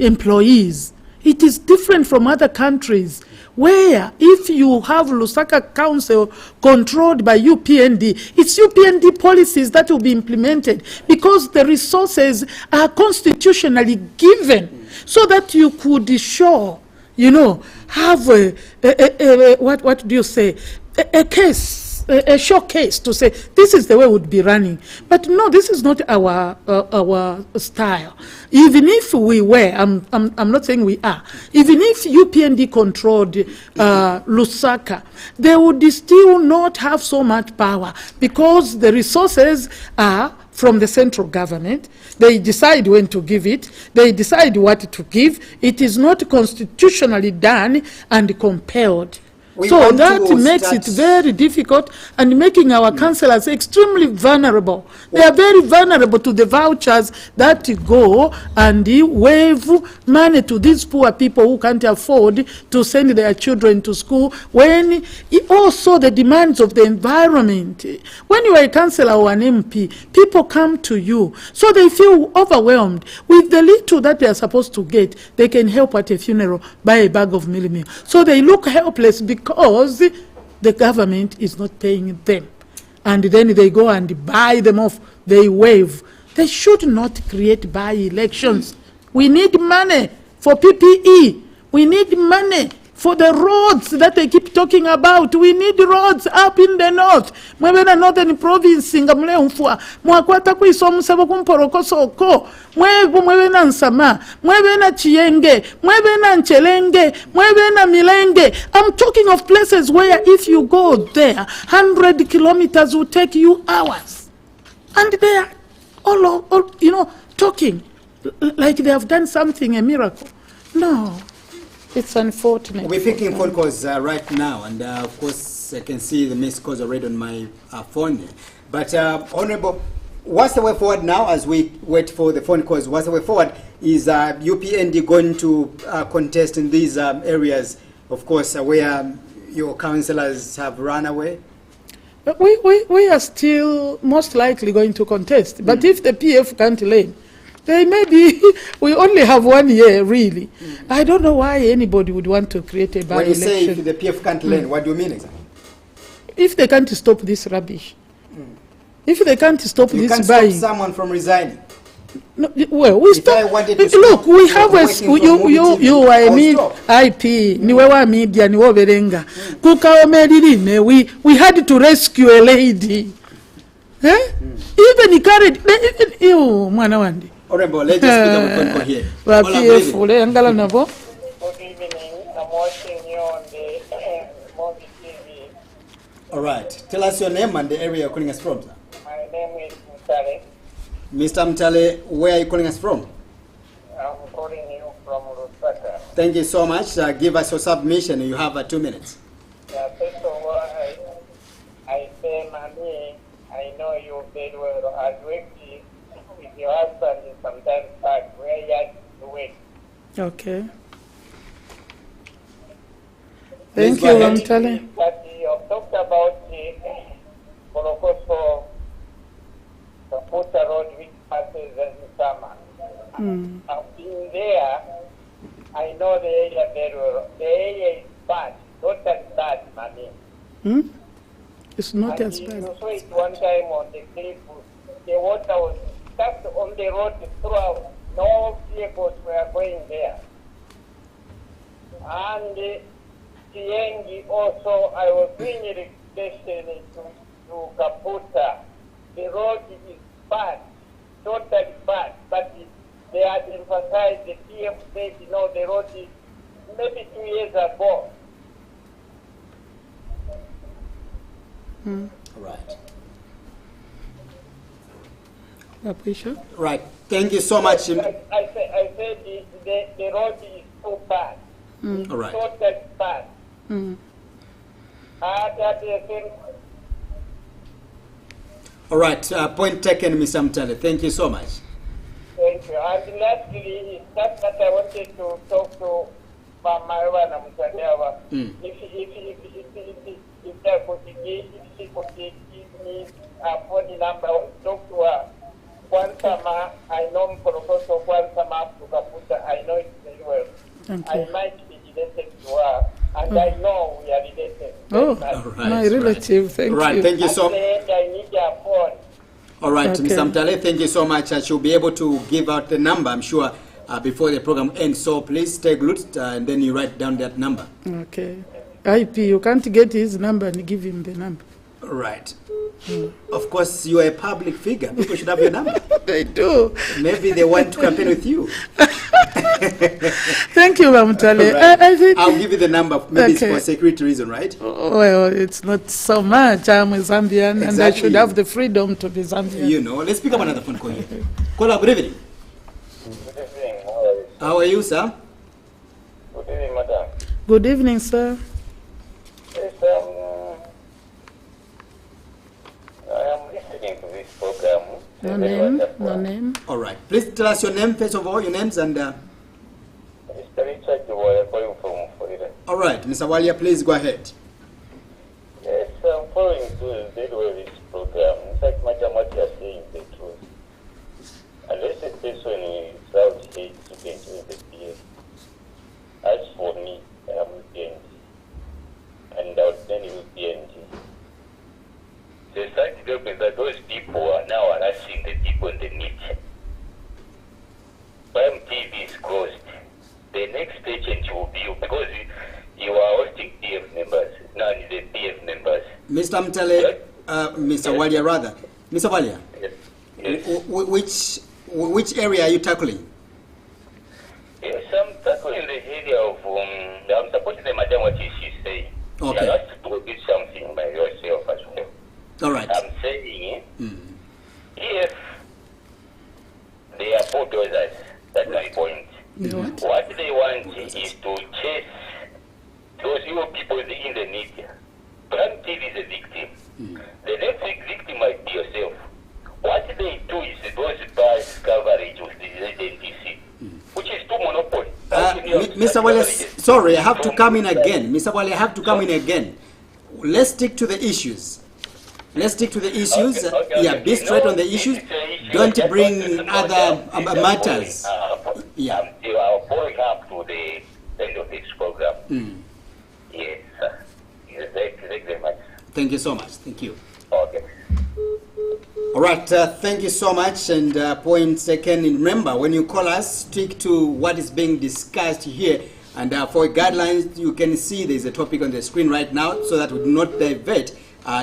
employees. It is different from other countries where if you have Lusaka Council controlled by UPND, it's UPND policies that will be implemented because the resources are constitutionally given so that you could show, you know, have what do you say, a case, a showcase to say this is the way we would be running. But no, this is not our style. Even if we were, I'm not saying we are, even if UPND controlled Lusaka, they would still not have so much power because the resources are from the central government. They decide when to give it. They decide what to give. It is not constitutionally done and compelled. So that makes it very difficult and making our councillors extremely vulnerable. They are very vulnerable to the vouchers that go and wave money to these poor people who can't afford to send their children to school. When also the demands of the environment. When you are a councillor or an MP, people come to you. So they feel overwhelmed. With the little that they are supposed to get, they can help at a funeral, buy a bag of meal. So they look helpless because the government is not paying them. And then they go and buy them off. They waive. They should not create by-elections. We need money for PPE. We need money for the roads that they keep talking about. We need roads up in the north. Mwebena northern province nga mule umfua. Mwakwata kuisomu sabo kumporoko soko. Mwebena nsama. Mwebena chiyenge. Mwebena nchelenge. Mwebena milenge. I'm talking of places where if you go there, 100 kilometers will take you hours. And they are all you know, talking like they have done something, a miracle. No. It's unfortunate. We're picking phone calls right now, and of course I can see the missed calls already on my phone. But Honorable, what's the way forward now as we wait for the phone calls? What's the way forward? Is UPND going to contest in these areas, of course, where your councillors have run away? We are still most likely going to contest. But if the PF can't lane, they maybe we only have 1 year, really. I don't know why anybody would want to create a by-election. When you say if the PF can't learn, what do you mean exactly? If they can't stop this rubbish. If they can't stop you this can't buying. stop someone from resigning. No, well, we stop. Look, we have you are a IP. Niwewa media niwo berenga. Kukaomelirine. We had to rescue a lady. Even he carried. Ew, mwana wandi. Honorable, let's just pick up a phone call here. Good evening. I'm watching you on the Muvi TV. All right. Tell us your name and the area you're calling us from, sir. My name is Mutale. Mr. Mtale, where are you calling us from? I'm calling you from Lusaka. Thank you so much. Give us your submission. You have 2 minutes. First of all, I say, Mami, I know you very well. I worked with your husband some time back where you had to wait. Okay. Thank you, Mtale. But you have talked about the Bolokoso Kaputa Road which passes in summer. I've been there. I know the area very well. The area is bad. Not as bad, Mami. It's not and as bad. You saw it one time on the cliff. The water was stuck on the road throughout. No vehicles were going there. And Tiengi also, I was doing irrigation to Kaputa. The road is bad, totally bad, but they had emphasized, the PF said, you know, the road is maybe 2 years ago. Right. Appreciate. Right. Thank you so much. I said the road is too bad. All right. Totally bad. All right. Point taken, Mr. Mtale. Thank you so much. Thank you. And lastly, that's what I wanted to talk to Mama and Mutalewa. If she could give me a phone number, I will talk to her. One summer, I know Professor one summer to Kaputa, I know it very well. Thank I you. might be related to her, and I know we are related. Oh, right, my relative. Thank Right. you. Thank you so much. I need a phone. All right, Okay. Mr. Mtale, thank you so much. I should be able to give out the number, I'm sure, before the program ends. So please take a look and then you write down that number. Okay. IP, you can't get his number and give him the number. All right. Of course, you are a public figure. People should have your number. They do. Maybe they want to campaign with you. Thank you, Mamtale. Right. I think, I'll give you the number. Maybe Okay. it's for security reason, right? well, it's not so much. I'm a Zambian and I Exactly. should have the freedom to be Zambian. You know, let's pick up another phone call here. Caller, good evening. Good evening. How are you? How are you, sir? Good evening, madam. Good evening, sir. Yes, I am listening to this program. No name, no name. All right. Please tell us your name, first of all, your names, and... Mr. Richard, you are calling from Florida. all right, Mr. Walia, please go ahead. Yes, I'm following very well this program. In fact, madam, what you are saying is the truth. Unless a person is out here to get into the PS. As for me, I am with PNG. And I would then with PNG. The fact is that those people are now harassing the people in the need. When TV is closed, the next patient will be you because you are hosting PF members, not the PF members. Mr. Mtale, Mr. Walia, rather. Mr. Walia, Yes. Yes. which area are you tackling? Yes, I'm tackling in the area of, I'm supporting the madam what she's saying. Okay. You have to produce something by yourself as well. All right. I'm saying, if they are bulldozers, that's my point. You what? What they want is to chase those evil people in the media. Prime TV is a victim. The next victim might be yourself. What they do is those bad coverage of the NTC, which is too monopoly. Mr. Walia, sorry, I have to come in again. Mr. Walia, I have to come in again. Let's stick to the issues. Let's stick to the issues. Yeah, be straight on the issues. Don't bring other matters. Yeah. I'll bring up to the end of this program. Yes, sir. Thank you very much. Thank you so much. Thank you. Okay. All right, thank you so much. And point second, remember, when you call us, stick to what is being discussed here. And for guidelines, you can see there's a topic on the screen right now so that we do not divert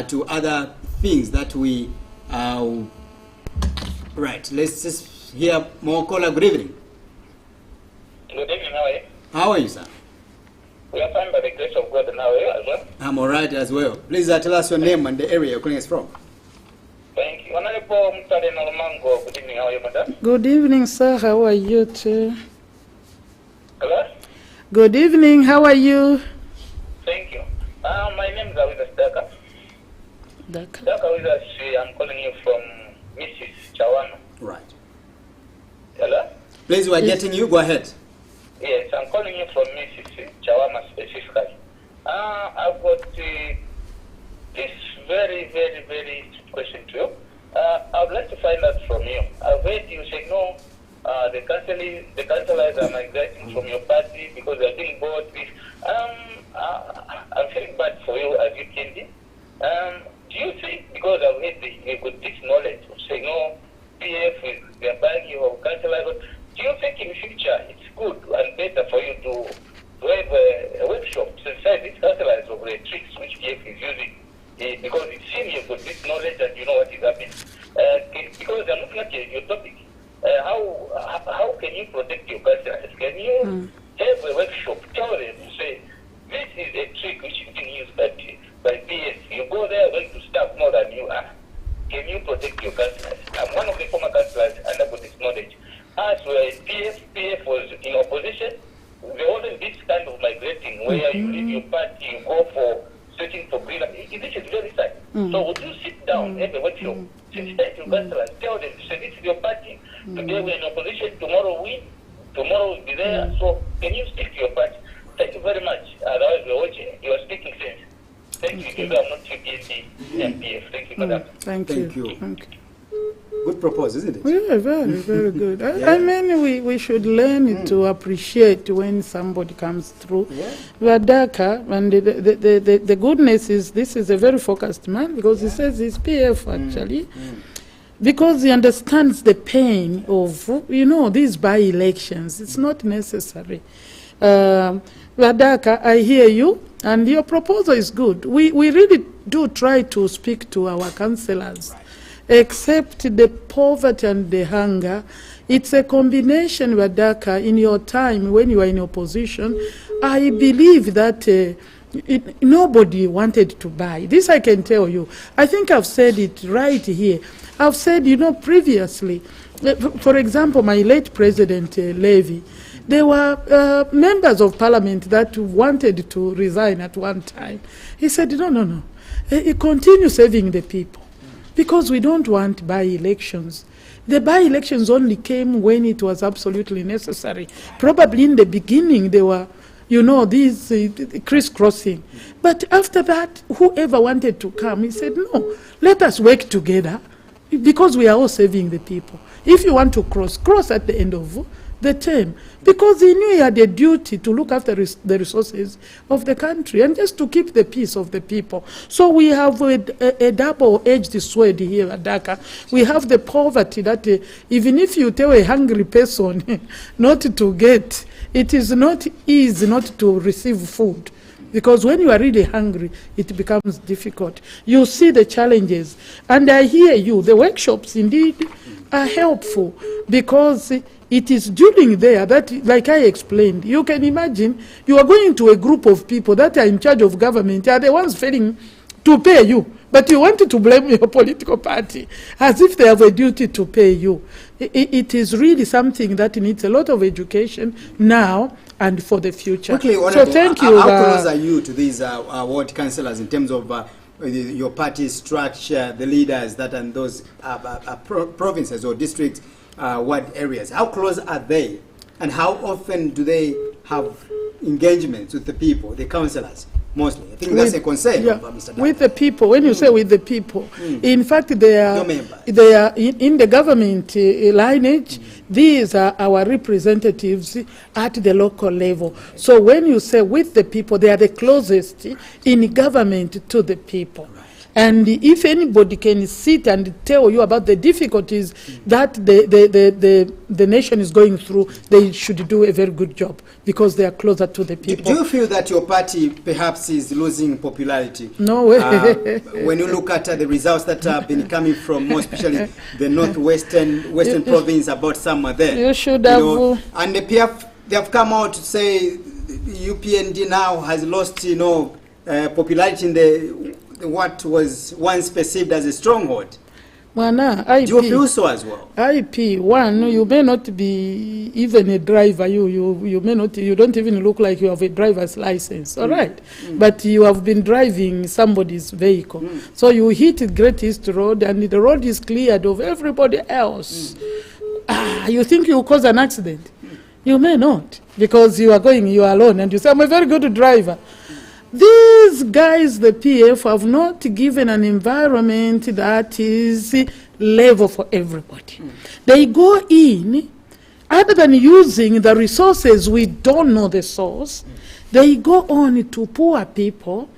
to other things that we... right, let's just hear more caller. Good evening. Good evening, how are you? How are you, sir? We are fine by the grace of God, and how are you as well? I'm all right as well. Please tell us your name and the area you're calling us from. Thank you. Honorable Mutale Nolumango, good evening, how are you, madam? Good evening, sir. How are you too? Hello? Good evening. How are you? Thank you. My name is Awida Daka. Daka. Daka Awida, I'm calling you from Mrs. Chawana. Right. Hello? Please, we're getting you. Go ahead. Yes, I'm calling you from Mrs. Chawana specifically. I've got this very, very, very question to you. I would like to find out from you. I've heard you say no, the councillors are migrating from your party because they're doing both this. I'm feeling bad for you as you can do. Do you think, because I've heard you got this knowledge of saying no, PF is they're buying you of councillors, do you think in future it's good and better for you to have a workshop to decide these councillors of the tricks which PF is using? Because it seems you've got this knowledge and you know what is happening. Because I'm looking at your topic, how can you protect your customers? Can you have a workshop, tell them, say, this is a trick which is being used by PS. You go there, going to start staff more than you are. Can you protect your councillors? I'm one of the former councillors, and I've got this knowledge. As we are PF was in opposition, there wasn't this kind of migrating where you leave your party, you go for searching for greener. This is very sad. So would you sit down at the workshop, sit down to your councillors, tell them, say this is your party, today we're in opposition, tomorrow we'll be there. So can you stick to your party? Thank you very much. Otherwise we're watching. You are speaking sense. Thank you. I'm not UPND MPF. Thank you, madam. Thank you. Good proposal, isn't it? Yeah, very, very good. I mean, we should learn to appreciate when somebody comes through. Vadaka, and the goodness is, this is a very focused man, because he says he's PF actually, because he understands the pain of, these by-elections. It's not necessary. Vadaka, I hear you, and your proposal is good. We really do try to speak to our councillors. Except the poverty and the hunger, it's a combination, Vadaka. In your time when you were in opposition, I believe that nobody wanted to buy. This I can tell you. I think I've said it right here. I've said, previously, for example, my late President Levy, there were members of parliament that wanted to resign at one time. He said, no, continue serving the people. Because we don't want by-elections. The by-elections only came when it was absolutely necessary. Probably in the beginning there were, these crisscrossing. But after that, whoever wanted to come, he said, no, let us work together because we are all serving the people. If you want to cross at the end of the term, because he knew he had a duty to look after the resources of the country and just to keep the peace of the people. So we have a double-edged sword here at Dhaka. We have the poverty that even if you tell a hungry person not to get, it is not easy not to receive food. Because when you are really hungry, it becomes difficult. You see the challenges. And I hear you, the workshops indeed are helpful because it is during there that, like I explained, you can imagine you are going to a group of people that are in charge of government, are the ones failing to pay you, but you wanted to blame your political party as if they have a duty to pay you. It is really something that needs a lot of education now and for the future. Quickly, so thank you. How close are you to these ward councillors in terms of your party structure, the leaders that and those provinces or districts, ward areas? How close are they, and how often do they have engagements with the people, the councillors? Mostly, I think that's a concern of Mr. Dada. With the people, when you say with the people, in fact, they are in the government lineage. These are our representatives at the local level. So when you say with the people, they are the closest in government to the people. And if anybody can sit and tell you about the difficulties that the nation is going through, they should do a very good job because they are closer to the people. Do you feel that your party perhaps is losing popularity? No way. When you look at the results that have been coming from, more especially the western province, about somewhere there. You should have. And the PF, they have come out to say UPND now has lost, popularity in what was once perceived as a stronghold. IP, do you feel so as well? IP, one, you may not be even a driver. You may not. You don't even look like you have a driver's license. All right, but you have been driving somebody's vehicle. So you hit Great East Road, and the road is cleared of everybody else. You think you will cause an accident? You may not, because you are alone, and you say, "I'm a very good driver." These guys, the PF, have not given an environment that is level for everybody. They go in, other than using the resources, we don't know the source, they go on to poor people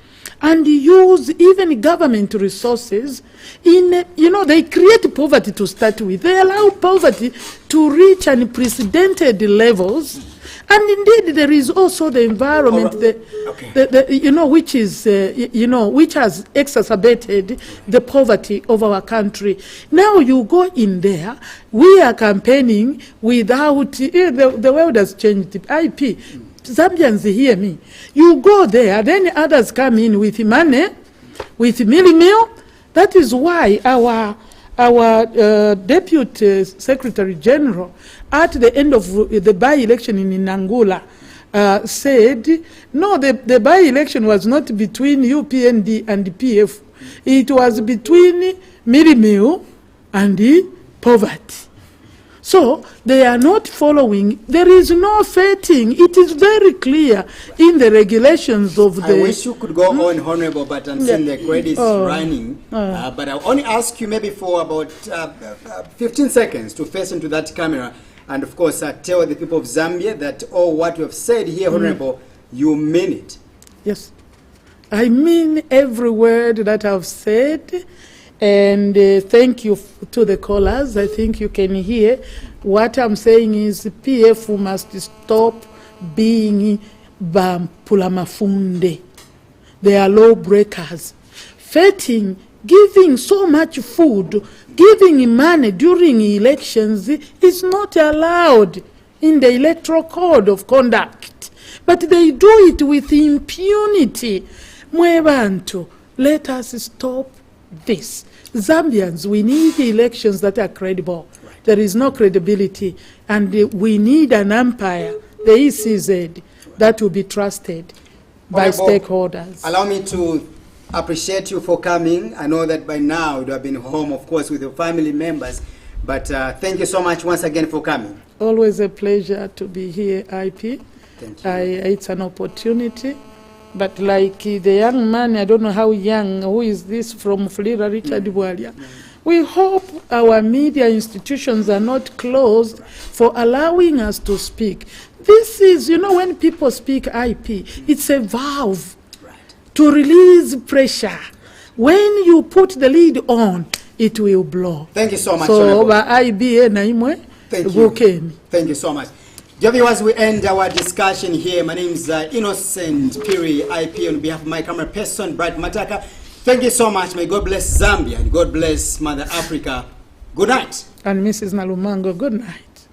and use even government resources in, they create poverty to start with. They allow poverty to reach unprecedented levels. And indeed, there is also the environment, which has exacerbated the poverty of our country. Now you go in there, we are campaigning without, the world has changed. IP, Zambians hear me. You go there, then others come in with money, with meal, with 50 million, 100 million, 200 million. They go in there, they use the resources, they create poverty to start with. They allow poverty to reach unprecedented levels. And indeed, there is also the environment, the environment which has exacerbated the poverty of our country. Now you go in there, we are campaigning without, the world has changed. IP, Zambians hear me. That is why our Deputy Secretary General, at the end of the by-election in Nangula, said, no, the by-election was not between UPND and the PF. It was between Mirimeu and the poverty. So they are not following. There is no vetting. It is very clear in the regulations of the... I wish you could go on, Honorable, but until the credit is running. But I'll only ask you maybe for about 15 seconds to face into that camera and, of course, tell the people of Zambia that all what you have said here, Honorable, you mean it. Yes. I mean every word that I've said. And thank you to the callers. I think you can hear. What I'm saying is PF must stop being Bampulamafunde. They are law breakers. Fetting, giving so much food, giving money during elections is not allowed in the Electoral Code of Conduct. But they do it with impunity. Mwebantu, let us stop this. Zambians, we need elections that are credible. Right. There is no credibility, and we need an umpire, the ECZ, that will be trusted by stakeholders. Allow me to appreciate you for coming. I know that by now you have been home, of course, with your family members, but thank you so much once again for coming. Always a pleasure to be here, IP. Thank you. It's an opportunity. But like the young man, I don't know how young, who is this from Flira, Richard Bwalia. We hope our media institutions are not closed for allowing us to speak. This is, you know, when people speak IP, it's a valve to release pressure. When you put the lid on, it will blow. Thank you so much. So, thank you. Thank you so much. Dear viewers, we end our discussion here. My name is Innocent Piri, IP, on behalf of my camera person, Bright Mataka. Thank you so much. May God bless Zambia and God bless Mother Africa. Good night. And Mrs. Nalumango, good night.